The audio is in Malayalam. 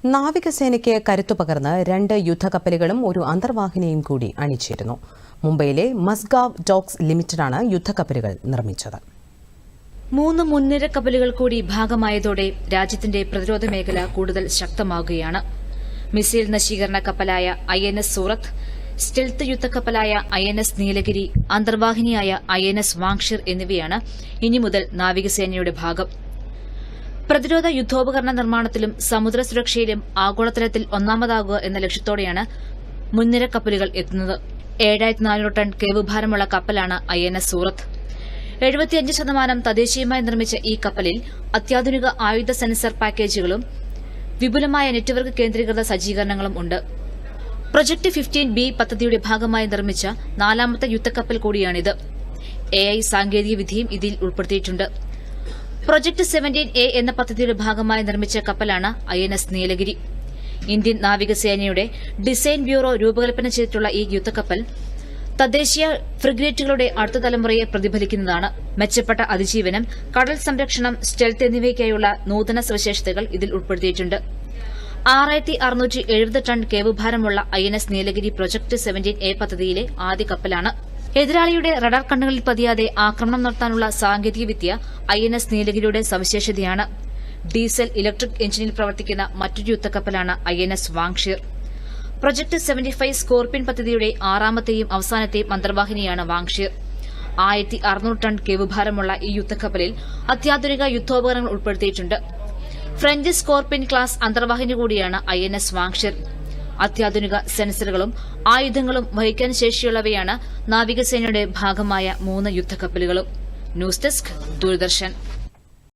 നാവികസേനയ്ക്ക് കരുത്തുപകർന്ന് 2 യുദ്ധക്കപ്പലുകളും ഒരു അന്തർവാഹിനിയും കൂടി അണിചേരുന്നു. മുംബൈയിലെ മസ്ഗാവ് ഡോക്സ് ലിമിറ്റഡാണ് യുദ്ധക്കപ്പലുകൾ നിർമ്മിച്ചത്. 3 മുൻനിര കപ്പലുകൾ കൂടി ഭാഗമായതോടെ രാജ്യത്തിന്റെ പ്രതിരോധ മേഖല കൂടുതൽ ശക്തമാകുകയാണ്. മിസൈൽ നശീകരണ കപ്പലായ INS സൂറത്ത്, സ്റ്റെൽത്ത് യുദ്ധക്കപ്പലായ INS നീലഗിരി, അന്തർവാഹിനിയായ INS വാങ്ഷിർ എന്നിവയാണ് ഇനി മുതൽ നാവികസേനയുടെ ഭാഗം. പ്രതിരോധ യുദ്ധോപകരണ നിർമ്മാണത്തിലും സമുദ്ര സുരക്ഷയിലും ആഗോളതലത്തിൽ ഒന്നാമതാകുക എന്ന ലക്ഷ്യത്തോടെയാണ് മുൻനിര കപ്പലുകൾ എത്തുന്നത്. 7400 ടൺ കേവുഭാരമുള്ള കപ്പലാണ് INS സൂറത്ത്. 75% തദ്ദേശീയമായി നിർമ്മിച്ച ഈ കപ്പലിൽ അത്യാധുനിക ആയുധ സെൻസർ പാക്കേജുകളും വിപുലമായ നെറ്റ്വർക്ക് കേന്ദ്രീകൃത സജ്ജീകരണങ്ങളും ഉണ്ട്. പ്രൊജക്ട് 15B പദ്ധതിയുടെ ഭാഗമായി നിർമ്മിച്ച 4ാമത്തെ യുദ്ധക്കപ്പൽ കൂടിയാണിത്. AI സാങ്കേതിക വിദ്യയും ഇതിൽ ഉൾപ്പെടുത്തിയിട്ടുണ്ട്. പ്രൊജക്ട് 17A എന്ന പദ്ധതിയുടെ ഭാഗമായി നിർമ്മിച്ച കപ്പലാണ് INS നീലഗിരി. ഇന്ത്യൻ നാവികസേനയുടെ ഡിസൈൻ ബ്യൂറോ രൂപകൽപ്പന ചെയ്തിട്ടുള്ള ഈ യുദ്ധക്കപ്പൽ തദ്ദേശീയ ഫ്രിഗേറ്റുകളുടെ അടുത്ത തലമുറയെ പ്രതിഫലിക്കുന്നതാണ്. മെച്ചപ്പെട്ട അതിജീവനം, കടൽ സംരക്ഷണം, സ്റ്റെൽത്ത് എന്നിവയ്ക്കായുള്ള നൂതന സവിശേഷതകൾ ഇതിൽ ഉൾപ്പെടുത്തിയിട്ടുണ്ട്. 6670 ടൺ കേവുഭാരമുള്ള INS നീലഗിരി പ്രൊജക്ട് 17A പദ്ധതിയിലെ ആദ്യ കപ്പലാണ്. എതിരാളിയുടെ റഡാർ കണ്ണുകളിൽ പതിയാതെ ആക്രമണം നടത്താനുള്ള സാങ്കേതികവിദ്യ INS നീലഗിരിയുടെ സവിശേഷതയാണ്. ഡീസൽ ഇലക്ട്രിക് എഞ്ചിനിൽ പ്രവർത്തിക്കുന്ന മറ്റൊരു യുദ്ധക്കപ്പലാണ് INS വാങ്ഷിർ. പ്രൊജക്ട് 75 സ്കോർപിയൻ പദ്ധതിയുടെ 6ാമത്തെയും അവസാനത്തെയും അന്തർവാഹിനിയാണ് വാങ്ഷിർ. 1600 ടൺ കേവുഭാരമുള്ള ഈ യുദ്ധക്കപ്പലിൽ അത്യാധുനിക യുദ്ധോപകരണങ്ങൾ ഉൾപ്പെടുത്തിയിട്ടുണ്ട്. ഫ്രഞ്ച് സ്കോർപിയൻ ക്ലാസ് അന്തർവാഹിനി കൂടിയാണ് INS വാങ്ഷിർ. അത്യാധുനിക സെൻസറുകളും ആയുധങ്ങളും വഹിക്കാൻ ശേഷിയുള്ളവയാണ് നാവികസേനയുടെ ഭാഗമായ 3 യുദ്ധക്കപ്പലുകളും. News desk, Doordarshan.